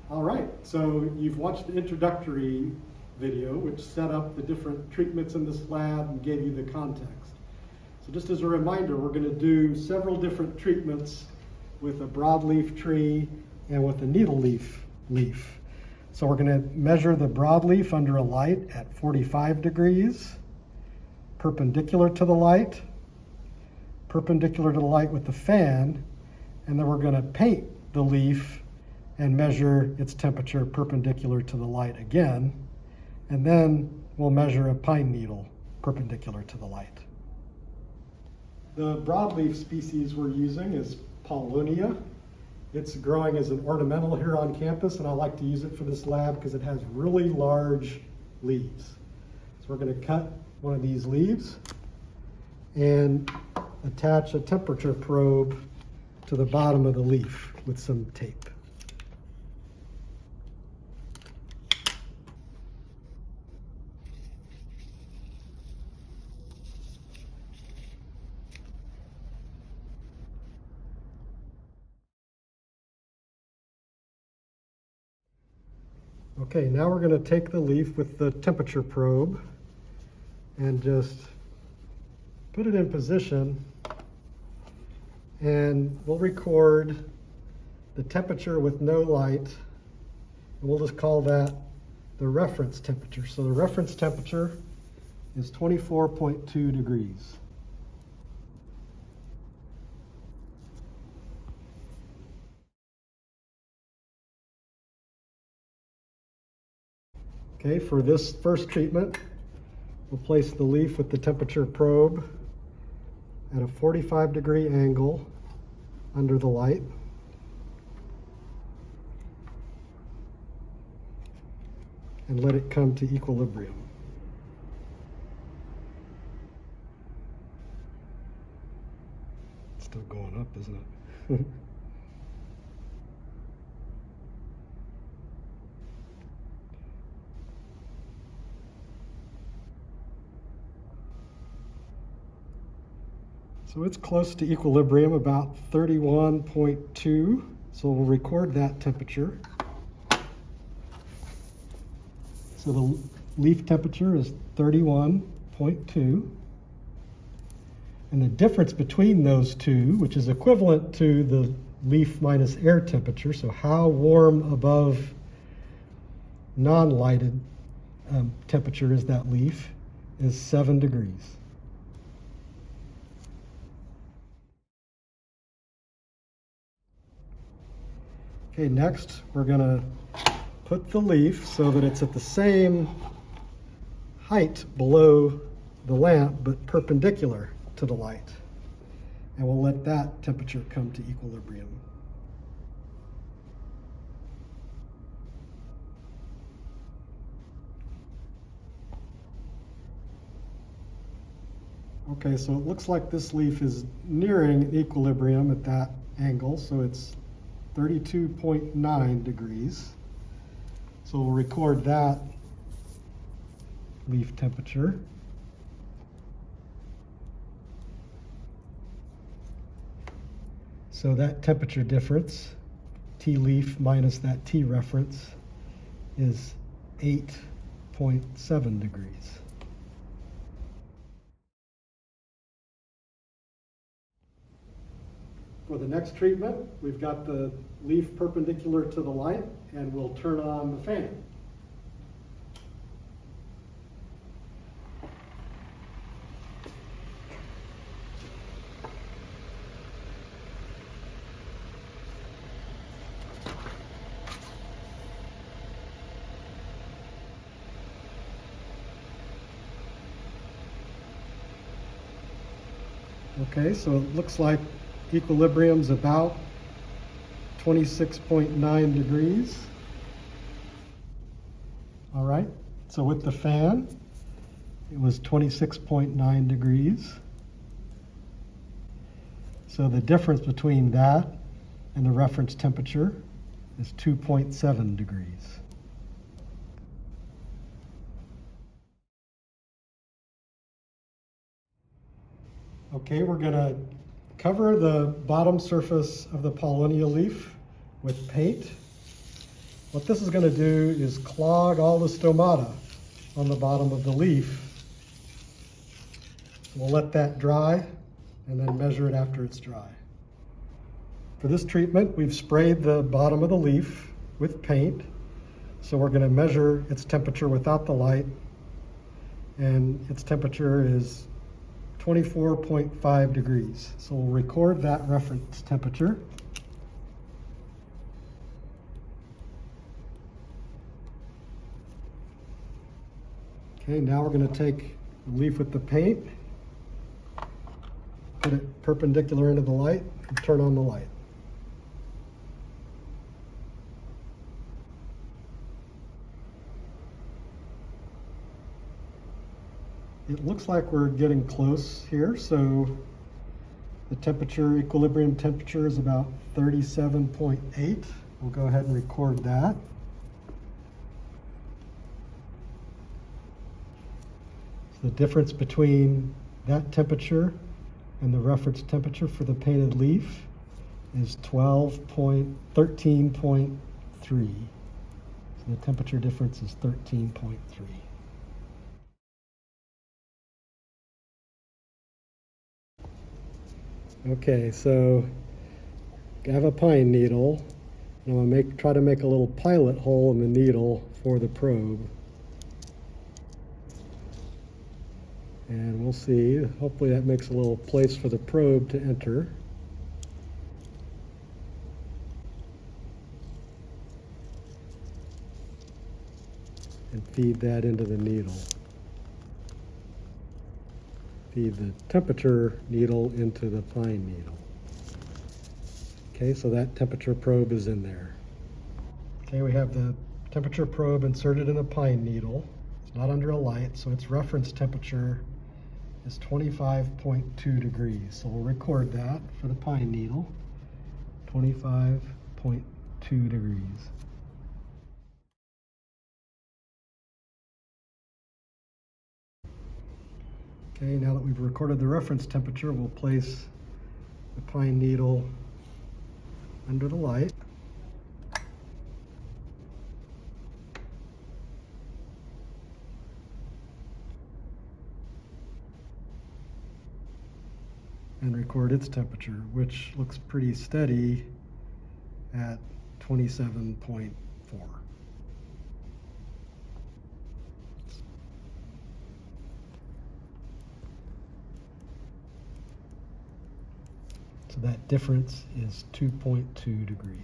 All right, so you've watched the introductory video, which set up the different treatments in this lab and gave you the context. So just as a reminder, we're going to do several different treatments with a broadleaf tree and with a needleleaf leaf. So we're going to measure the broadleaf under a light at 45 degrees, perpendicular to the light with the fan, and then we're going to paint the leaf and measure its temperature perpendicular to the light again, and then we'll measure a pine needle perpendicular to the light. The broadleaf species we're using is Paulownia. It's growing as an ornamental here on campus, and I like to use it for this lab because it has really large leaves. So we're going to cut one of these leaves and attach a temperature probe to the bottom of the leaf with some tape. Okay, now we're going to take the leaf with the temperature probe and just put it in position, and we'll record the temperature with no light, and we'll just call that the reference temperature. So the reference temperature is 24.2 degrees. Okay, for this first treatment, we'll place the leaf with the temperature probe at a 45-degree angle under the light. And let it come to equilibrium. It's still going up, isn't it? So it's close to equilibrium, about 31.2. So we'll record that temperature. So the leaf temperature is 31.2. And the difference between those two, which is equivalent to the leaf minus air temperature, so how warm above non-lighted temperature is that leaf, is 7 degrees. Okay, next we're going to put the leaf so that it's at the same height below the lamp but perpendicular to the light. And we'll let that temperature come to equilibrium. Okay, so it looks like this leaf is nearing equilibrium at that angle, so it's 32.9 degrees. So we'll record that leaf temperature. So that temperature difference, T leaf minus that T reference, is 8.7 degrees. For the next treatment, we've got the leaf perpendicular to the light, and we'll turn on the fan. Okay, so it looks like equilibrium's about 26.9 degrees. All right, so with the fan, it was 26.9 degrees. So the difference between that and the reference temperature is 2.7 degrees. Okay, we're going to cover the bottom surface of the Paulownia leaf with paint, What this is going to do is clog all the stomata on the bottom of the leaf. We'll let that dry and then measure it after it's dry. For this treatment, we've sprayed the bottom of the leaf with paint. So we're going to measure its temperature without the light, and its temperature is 24.5 degrees. So we'll record that reference temperature. Okay, now we're going to take the leaf with the paint, put it perpendicular into the light, and turn on the light. It looks like we're getting close here, so the temperature, equilibrium temperature is about 37.8. We'll go ahead and record that. So the difference between that temperature and the reference temperature for the painted leaf is 13.3. So the temperature difference is 13.3. Okay, so I have a pine needle, and I'm going to try to make a little pilot hole in the needle for the probe. And we'll see. Hopefully that makes a little place for the probe to enter. And feed that into the needle. Feed the temperature needle into the pine needle. Okay, so that temperature probe is in there. Okay, we have the temperature probe inserted in a pine needle. It's not under a light, so its reference temperature is 25.2 degrees. So we'll record that for the pine needle, 25.2 degrees. Okay, now that we've recorded the reference temperature, we'll place the pine needle under the light. And record its temperature, which looks pretty steady at 27.4. So that difference is 2.2 degrees.